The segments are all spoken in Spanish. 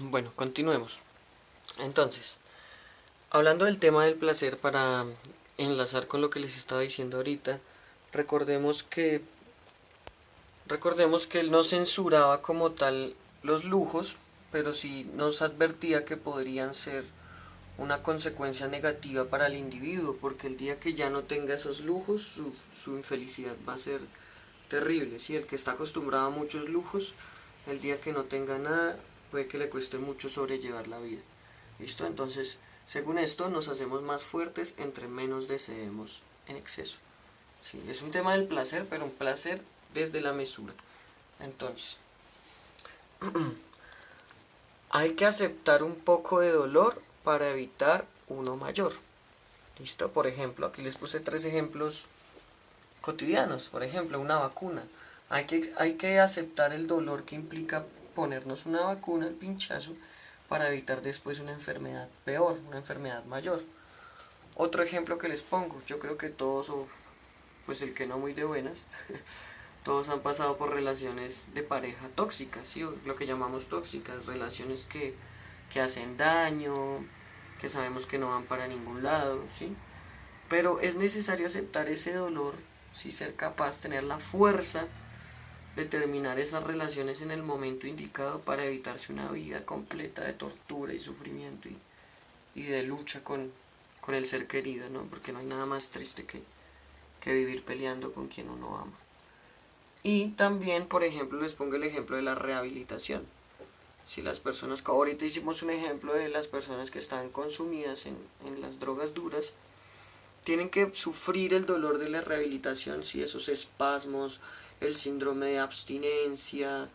Bueno, continuemos. Entonces, hablando del tema del placer para enlazar con lo que les estaba diciendo ahorita, recordemos que él no censuraba como tal los lujos, pero sí nos advertía que podrían ser una consecuencia negativa para el individuo, porque el día que ya no tenga esos lujos, su infelicidad va a ser terrible. Si el que está acostumbrado a muchos lujos, el día que no tenga nada, puede que le cueste mucho sobrellevar la vida. ¿Listo? Entonces, según esto, nos hacemos más fuertes entre menos deseemos en exceso. Sí, es un tema del placer, pero un placer desde la mesura. Entonces, hay que aceptar un poco de dolor para evitar uno mayor. ¿Listo? Por ejemplo, aquí les puse 3 ejemplos cotidianos. Por ejemplo, una vacuna. Hay que aceptar el dolor que implica ponernos una vacuna, el pinchazo, para evitar después una enfermedad peor, una enfermedad mayor. Otro ejemplo que les pongo, yo creo que todos, o pues el que no muy de buenas, todos han pasado por relaciones de pareja tóxicas, ¿sí? O lo que llamamos tóxicas, relaciones que hacen daño, que sabemos que no van para ningún lado, ¿sí? Pero es necesario aceptar ese dolor, ¿sí? Ser capaz, tener la fuerza de terminar esas relaciones en el momento indicado para evitarse una vida completa de tortura y sufrimiento y de lucha con el ser querido, ¿no? Porque no hay nada más triste que vivir peleando con quien uno ama. Y también, por ejemplo, les pongo el ejemplo de la rehabilitación. Si las personas, ahorita hicimos un ejemplo de las personas que están consumidas en las drogas duras, tienen que sufrir el dolor de la rehabilitación, si esos espasmos, el síndrome de abstinencia,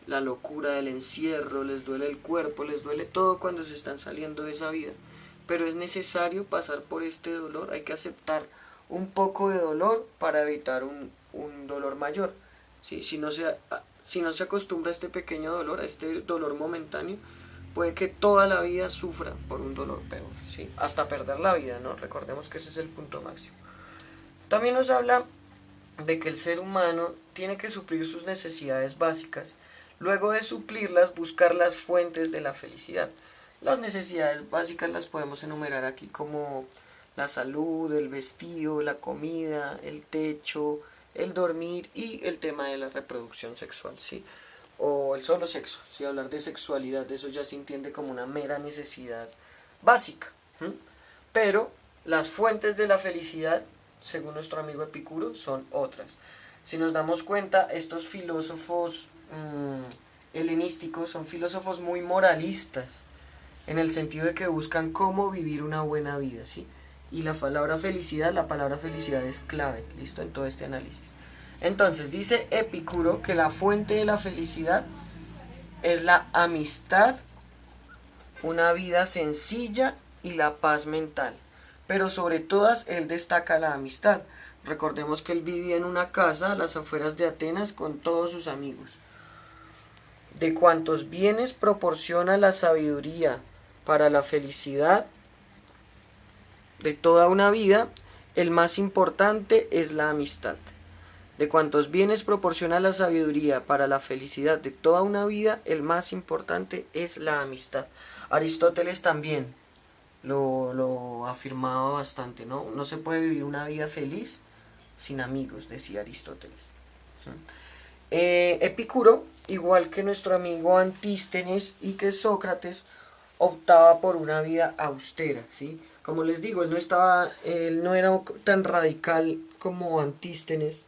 la locura del encierro, les duele el cuerpo, les duele todo cuando se están saliendo de esa vida. Pero es necesario pasar por este dolor, hay que aceptar un poco de dolor para evitar un dolor mayor. ¿Sí? Si no se acostumbra a este pequeño dolor, a este dolor momentáneo, puede que toda la vida sufra por un dolor peor, ¿sí? Hasta perder la vida, ¿no? Recordemos que ese es el punto máximo. También nos habla de que el ser humano tiene que suplir sus necesidades básicas, luego de suplirlas buscar las fuentes de la felicidad. Las necesidades básicas las podemos enumerar aquí como la salud, el vestido, la comida, el techo, el dormir y el tema de la reproducción sexual, ¿sí? O el solo sexo. Si hablar de sexualidad, eso ya se entiende como una mera necesidad básica. ¿Mm? Pero las fuentes de la felicidad, según nuestro amigo Epicuro, son otras. Si nos damos cuenta, estos filósofos helenísticos son filósofos muy moralistas, en el sentido de que buscan cómo vivir una buena vida, ¿sí? Y la palabra felicidad es clave, ¿listo? En todo este análisis. Entonces, dice Epicuro que la fuente de la felicidad es la amistad, una vida sencilla y la paz mental. Pero sobre todas, él destaca la amistad. Recordemos que él vivía en una casa a las afueras de Atenas con todos sus amigos. De cuantos bienes proporciona la sabiduría para la felicidad de toda una vida, el más importante es la amistad. De cuantos bienes proporciona la sabiduría para la felicidad de toda una vida, el más importante es la amistad. Aristóteles también lo afirmaba bastante, ¿no? No se puede vivir una vida feliz sin amigos, decía Aristóteles. Epicuro, igual que nuestro amigo Antístenes y que Sócrates, optaba por una vida austera, ¿sí? Como les digo, él no era tan radical como Antístenes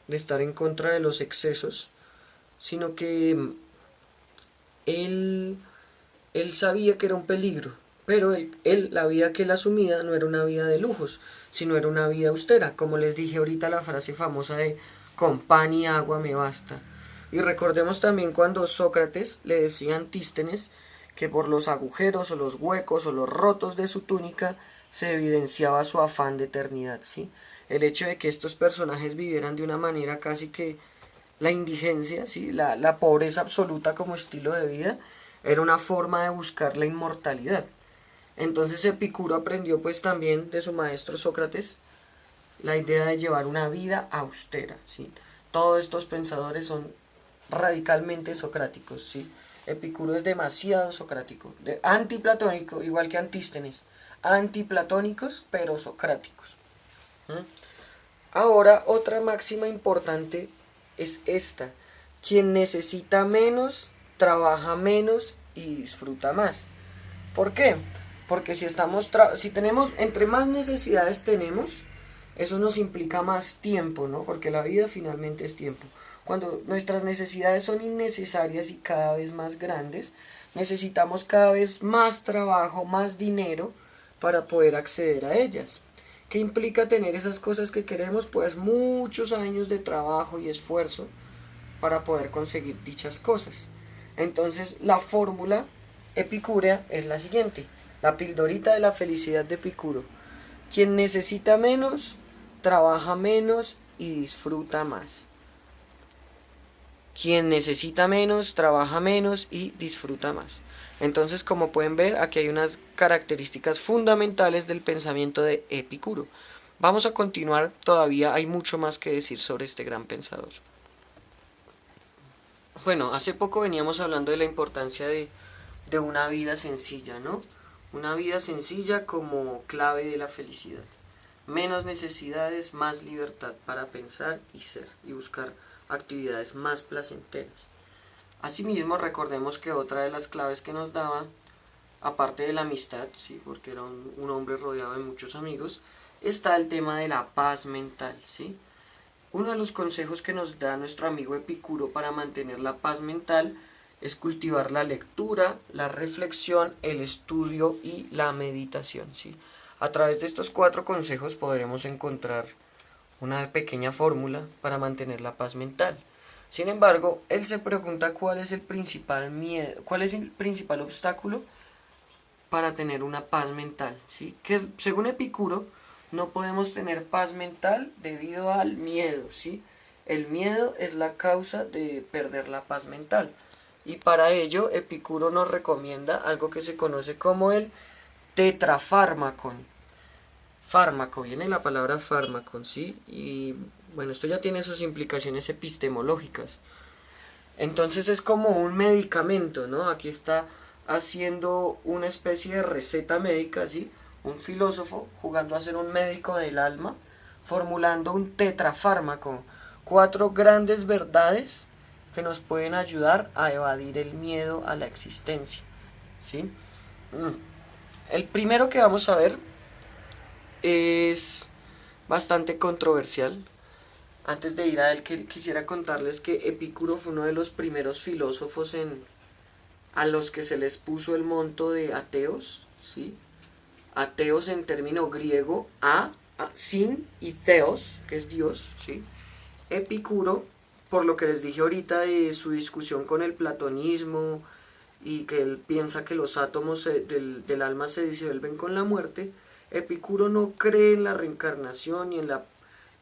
de estar en contra de los excesos, sino que él, él sabía que era un peligro, pero la vida que él asumía no era una vida de lujos, sino era una vida austera, como les dije ahorita la frase famosa de con pan y agua me basta. Y recordemos también cuando Sócrates le decía a Antístenes que por los agujeros o los huecos o los rotos de su túnica se evidenciaba su afán de eternidad, ¿sí? El hecho de que estos personajes vivieran de una manera casi que la indigencia, ¿sí? La pobreza absoluta como estilo de vida, era una forma de buscar la inmortalidad. Entonces Epicuro aprendió pues también de su maestro Sócrates la idea de llevar una vida austera, ¿sí? Todos estos pensadores son radicalmente socráticos, ¿sí? Epicuro es demasiado socrático, antiplatónico, igual que Antístenes, antiplatónicos pero socráticos. ¿Mm? Ahora, otra máxima importante es esta: quien necesita menos, trabaja menos y disfruta más. ¿Por qué? Porque si tenemos, entre más necesidades tenemos, eso nos implica más tiempo, ¿no? Porque la vida finalmente es tiempo. Cuando nuestras necesidades son innecesarias y cada vez más grandes, necesitamos cada vez más trabajo, más dinero para poder acceder a ellas. ¿Qué implica tener esas cosas que queremos? Pues muchos años de trabajo y esfuerzo para poder conseguir dichas cosas. Entonces, la fórmula epicúrea es la siguiente: la pildorita de la felicidad de Epicuro. Quien necesita menos, trabaja menos y disfruta más. Quien necesita menos, trabaja menos y disfruta más. Entonces, como pueden ver, aquí hay unas características fundamentales del pensamiento de Epicuro. Vamos a continuar, todavía hay mucho más que decir sobre este gran pensador. Bueno, hace poco veníamos hablando de la importancia de una vida sencilla, ¿no? Una vida sencilla como clave de la felicidad. Menos necesidades, más libertad para pensar y ser, y buscar actividades más placenteras. Asimismo, recordemos que otra de las claves que nos daba, aparte de la amistad, ¿sí? Porque era un hombre rodeado de muchos amigos, está el tema de la paz mental, ¿sí? Uno de los consejos que nos da nuestro amigo Epicuro para mantener la paz mental es cultivar la lectura, la reflexión, el estudio y la meditación, ¿sí? A través de estos 4 consejos podremos encontrar una pequeña fórmula para mantener la paz mental. Sin embargo, él se pregunta cuál es el principal miedo, cuál es el principal obstáculo para tener una paz mental, ¿sí? Que según Epicuro no podemos tener paz mental debido al miedo, ¿sí? El miedo es la causa de perder la paz mental. Y para ello Epicuro nos recomienda algo que se conoce como el tetrafármacon. Fármaco, viene la palabra fármaco, ¿sí? Y bueno, esto ya tiene sus implicaciones epistemológicas. Entonces es como un medicamento, ¿no? Aquí está haciendo una especie de receta médica, ¿sí? Un filósofo jugando a ser un médico del alma, formulando un tetrafármaco, 4 grandes verdades que nos pueden ayudar a evadir el miedo a la existencia, ¿sí? El primero que vamos a ver es bastante controversial. Antes de ir a él, quisiera contarles que Epicuro fue uno de los primeros filósofos a los que se les puso el monto de ateos, ¿sí? Ateos en término griego, sin, y theos, que es Dios, ¿sí? Epicuro, por lo que les dije ahorita de su discusión con el platonismo y que él piensa que los átomos del alma se disuelven con la muerte, Epicuro no cree en la reencarnación ni en la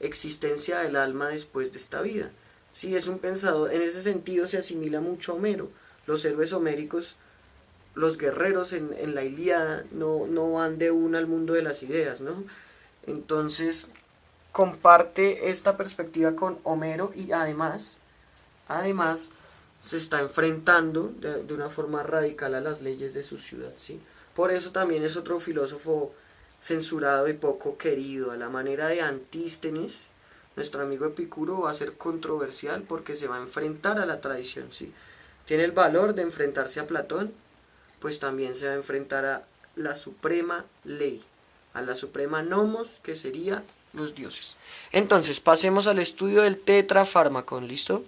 existencia del alma después de esta vida. Sí, es un pensador, en ese sentido se asimila mucho a Homero. Los héroes homéricos, los guerreros en la Ilíada, no van de una al mundo de las ideas, ¿no? Entonces, comparte esta perspectiva con Homero y además se está enfrentando de una forma radical a las leyes de su ciudad, ¿sí? Por eso también es otro filósofo censurado y poco querido. A la manera de Antístenes, nuestro amigo Epicuro va a ser controversial porque se va a enfrentar a la tradición, ¿sí? Tiene el valor de enfrentarse a Platón, pues también se va a enfrentar a la suprema ley, a la suprema nomos, que sería los dioses. Entonces, pasemos al estudio del tetrafármacon, ¿listo?